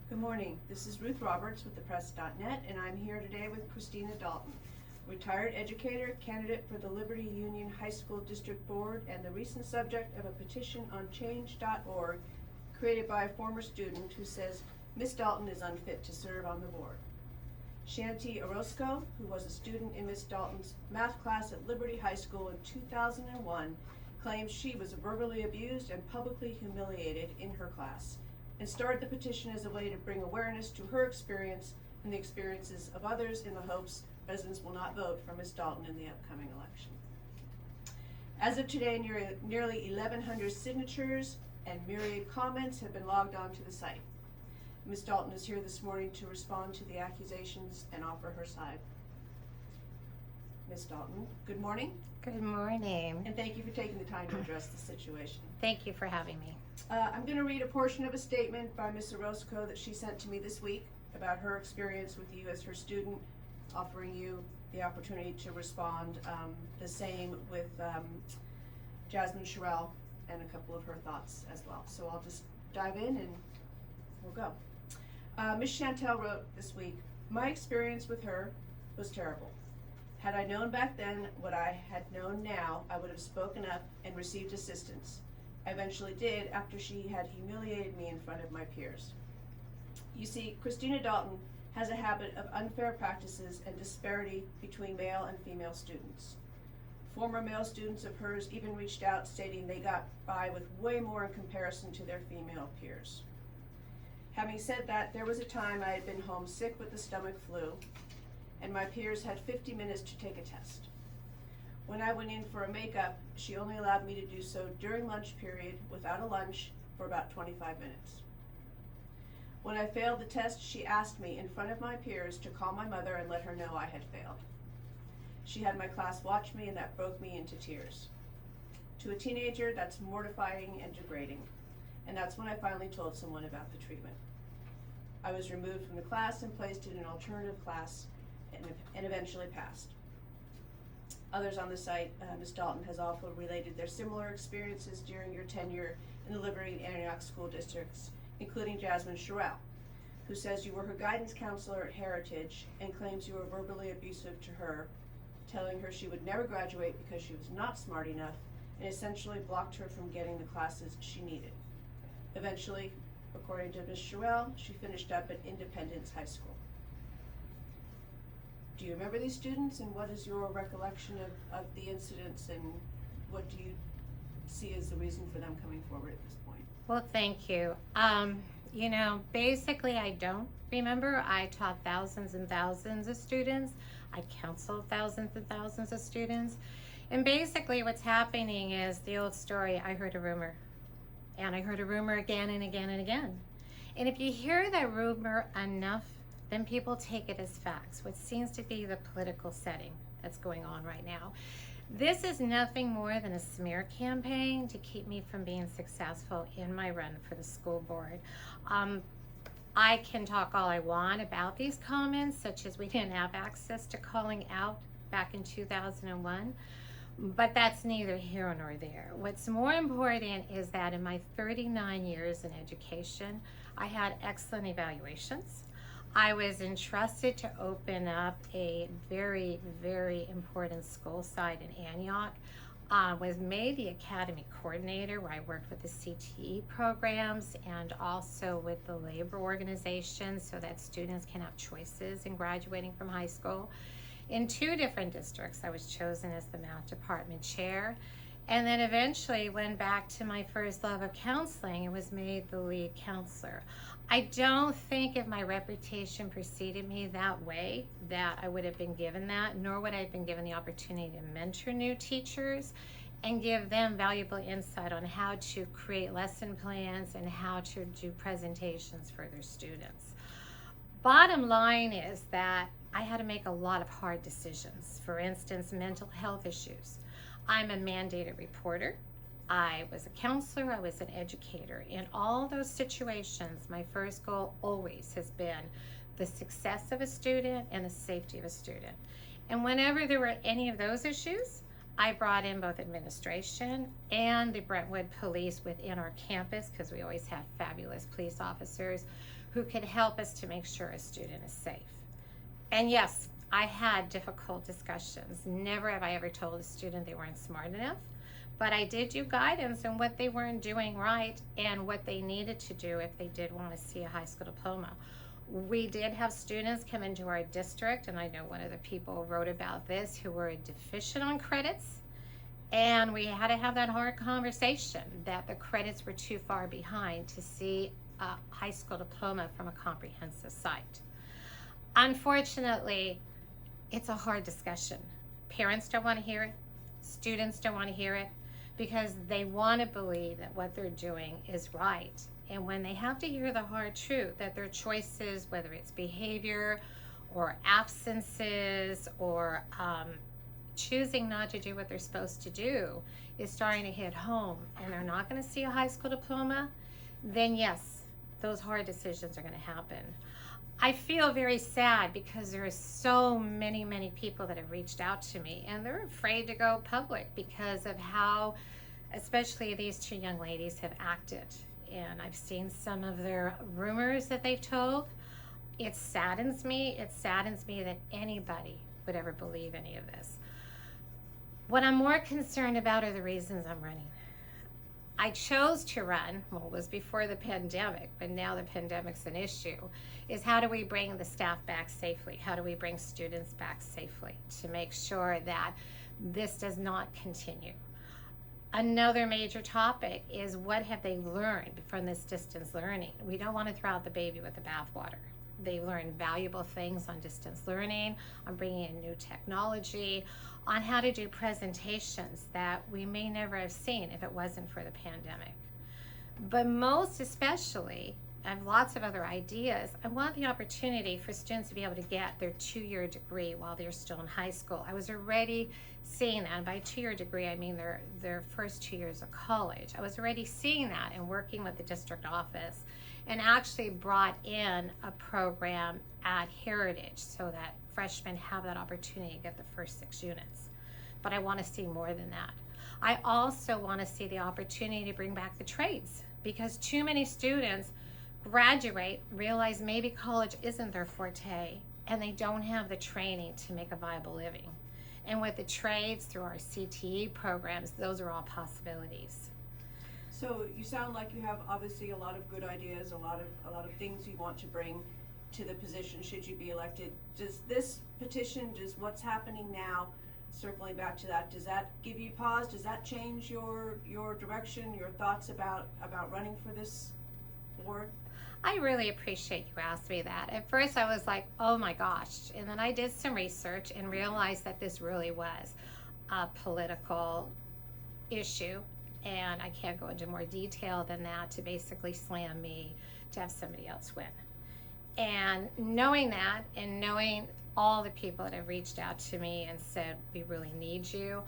Good morning. This is Ruth Roberts with thepress.net, and I'm here today with Christina Dalton, retired educator, candidate for the Liberty Union High School District Board, and the recent subject of a petition on change.org created by a former student who says Miss Dalton is unfit to serve on the board. Shanti Orozco, who was a student in Miss Dalton's math class at Liberty High School in 2001, claims she was verbally abused and publicly humiliated in her class, and started the petition as a way to bring awareness to her experience and the experiences of others in the hopes residents will not vote for Ms. Dalton in the upcoming election. As of today, nearly 1,100 signatures and myriad comments have been logged onto the site. Ms. Dalton is here this morning to respond to the accusations and offer her side. Ms. Dalton, good morning. Good morning. And thank you for taking the time to address the situation. Thank you for having me. I'm going to read a portion of a statement by Ms. Orozco that she sent to me this week about her experience with you as her student, offering you the opportunity to respond. The same with Jasmine Sherrill and a couple of her thoughts as well. So I'll just dive in and we'll go. Ms. Chantel wrote this week, "My experience with her was terrible. Had I known back then what I had known now, I would have spoken up and received assistance. I eventually did after she had humiliated me in front of my peers. You see, Christina Dalton has a habit of unfair practices and disparity between male and female students. Former male students of hers even reached out stating they got by with way more in comparison to their female peers. Having said that, there was a time I had been home sick with the stomach flu, and my peers had 50 minutes to take a test. When I went in for a makeup, she only allowed me to do so during lunch period without a lunch for about 25 minutes. When I failed the test, she asked me in front of my peers to call my mother and let her know I had failed. She had my class watch me, and that broke me into tears. To a teenager, that's mortifying and degrading, and that's when I finally told someone about the treatment. I was removed from the class and placed in an alternative class and eventually passed." Others on the site, Ms. Dalton has also related their similar experiences during your tenure in the Liberty and Antioch school districts, including Jasmine Sherrill, who says you were her guidance counselor at Heritage and claims you were verbally abusive to her, telling her she would never graduate because she was not smart enough, and essentially blocked her from getting the classes she needed. Eventually, according to Ms. Sherrill, she finished up at Independence High School. Do you remember these students, and what is your recollection of the incidents, and what do you see as the reason for them coming forward at this point? Well, thank you. Basically I don't remember. I taught thousands and thousands of students. I counseled thousands and thousands of students. And basically what's happening is the old story, I heard a rumor. And I heard a rumor again and again and again. And if you hear that rumor enough, then people take it as facts, which seems to be the political setting that's going on right now. This is nothing more than a smear campaign to keep me from being successful in my run for the school board. I can talk all I want about these comments, such as we didn't have access to calling out back in 2001, but that's neither here nor there. What's more important is that in my 39 years in education, I had excellent evaluations. I was entrusted to open up a very, very important school site in Antioch. Was made the academy coordinator, where I worked with the CTE programs and also with the labor organization so that students can have choices in graduating from high school. In 2 different districts, I was chosen as the math department chair, and then eventually went back to my first love of counseling and was made the lead counselor. I don't think if my reputation preceded me that way that I would have been given that, nor would I have been given the opportunity to mentor new teachers and give them valuable insight on how to create lesson plans and how to do presentations for their students. Bottom line is that I had to make a lot of hard decisions. For instance, mental health issues. I'm a mandated reporter. I was a counselor, I was an educator. In all those situations, my first goal always has been the success of a student and the safety of a student. And whenever there were any of those issues, I brought in both administration and the Brentwood police within our campus, because we always have fabulous police officers who could help us to make sure a student is safe. And yes, I had difficult discussions. Never have I ever told a student they weren't smart enough, but I did do guidance on what they weren't doing right and what they needed to do if they did want to see a high school diploma. We did have students come into our district, and I know one of the people wrote about this, who were deficient on credits, and we had to have that hard conversation that the credits were too far behind to see a high school diploma from a comprehensive site. Unfortunately, it's a hard discussion. Parents don't want to hear it. Students don't want to hear it, because they want to believe that what they're doing is right. And when they have to hear the hard truth that their choices, whether it's behavior or absences or choosing not to do what they're supposed to do, is starting to hit home, and they're not going to see a high school diploma, then yes, those hard decisions are going to happen. I feel very sad because there are so many people that have reached out to me, and they're afraid to go public because of how, especially these two young ladies, have acted. And I've seen some of their rumors that they've told. It saddens me. It saddens me that anybody would ever believe any of this. What I'm more concerned about are the reasons I'm running. I chose to run, well, it was before the pandemic, but now the pandemic's an issue, is how do we bring the staff back safely? How do we bring students back safely to make sure that this does not continue? Another major topic is, what have they learned from this distance learning? We don't want to throw out the baby with the bathwater. They learned valuable things on distance learning, on bringing in new technology, on how to do presentations that we may never have seen if it wasn't for the pandemic. But most especially, I have lots of other ideas. I want the opportunity for students to be able to get their 2-year degree while they're still in high school. I was already seeing that, and by 2-year degree I mean their first 2 years of college. I was already seeing that and working with the district office, and actually brought in a program at Heritage so that freshmen have that opportunity to get the first 6 units. But I want to see more than that. I also want to see the opportunity to bring back the trades, because too many students graduate, realize maybe college isn't their forte, and they don't have the training to make a viable living. And with the trades through our CTE programs, those are all possibilities. So you sound like you have obviously a lot of good ideas, a lot of things you want to bring to the position should you be elected. Does this petition, does what's happening now, circling back to that, does that give you pause? Does that change your direction, your thoughts about running for this board? I really appreciate you asking me that. At first I was like, oh my gosh. And then I did some research and realized that this really was a political issue. And I can't go into more detail than that to basically slam me to have somebody else win. And knowing that, and knowing all the people that have reached out to me and said, we really need you,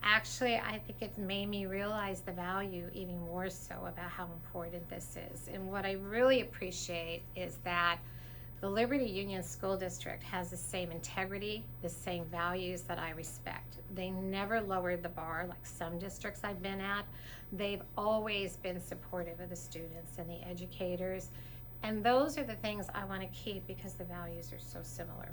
actually, I think it's made me realize the value even more so about how important this is. And what I really appreciate is that the Liberty Union School District has the same integrity, the same values that I respect. They never lowered the bar like some districts I've been at. They've always been supportive of the students and the educators. And those are the things I want to keep because the values are so similar.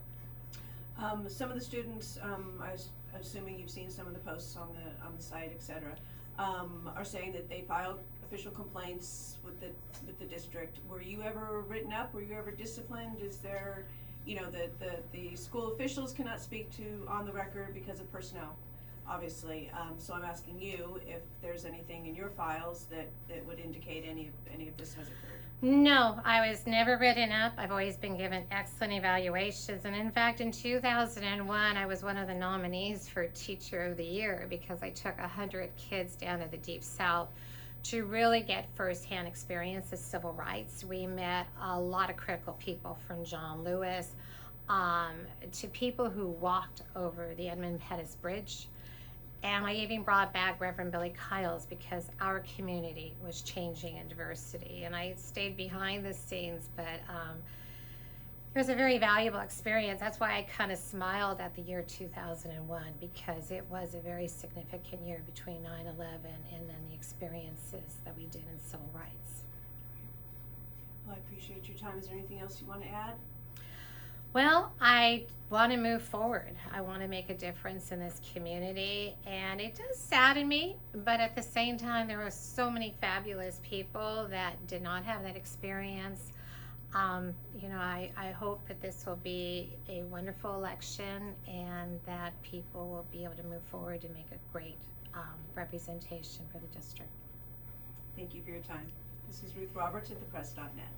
Some of the students, I was assuming you've seen some of the posts on the site, etc., are saying that they filed official complaints with the district. Were you ever written up? Were you ever disciplined? Is there, the school officials cannot speak to on the record because of personnel, obviously. So I'm asking you if there's anything in your files that would indicate any of this has occurred. No, I was never written up. I've always been given excellent evaluations. And in fact, in 2001, I was one of the nominees for Teacher of the Year because I took 100 kids down to the Deep South to really get firsthand experience of civil rights. We met a lot of critical people, from John Lewis to people who walked over the Edmund Pettus Bridge. And I even brought back Reverend Billy Kyles because our community was changing in diversity. And I stayed behind the scenes, but It was a very valuable experience. That's why I kind of smiled at the year 2001, because it was a very significant year between 9/11 and then the experiences that we did in civil rights. Well, I appreciate your time. Is there anything else you want to add? Well, I want to move forward. I want to make a difference in this community, and it does sadden me, but at the same time, there are so many fabulous people that did not have that experience. I hope that this will be a wonderful election and that people will be able to move forward and make a great representation for the district. Thank you for your time. This is Ruth Roberts at thepress.net.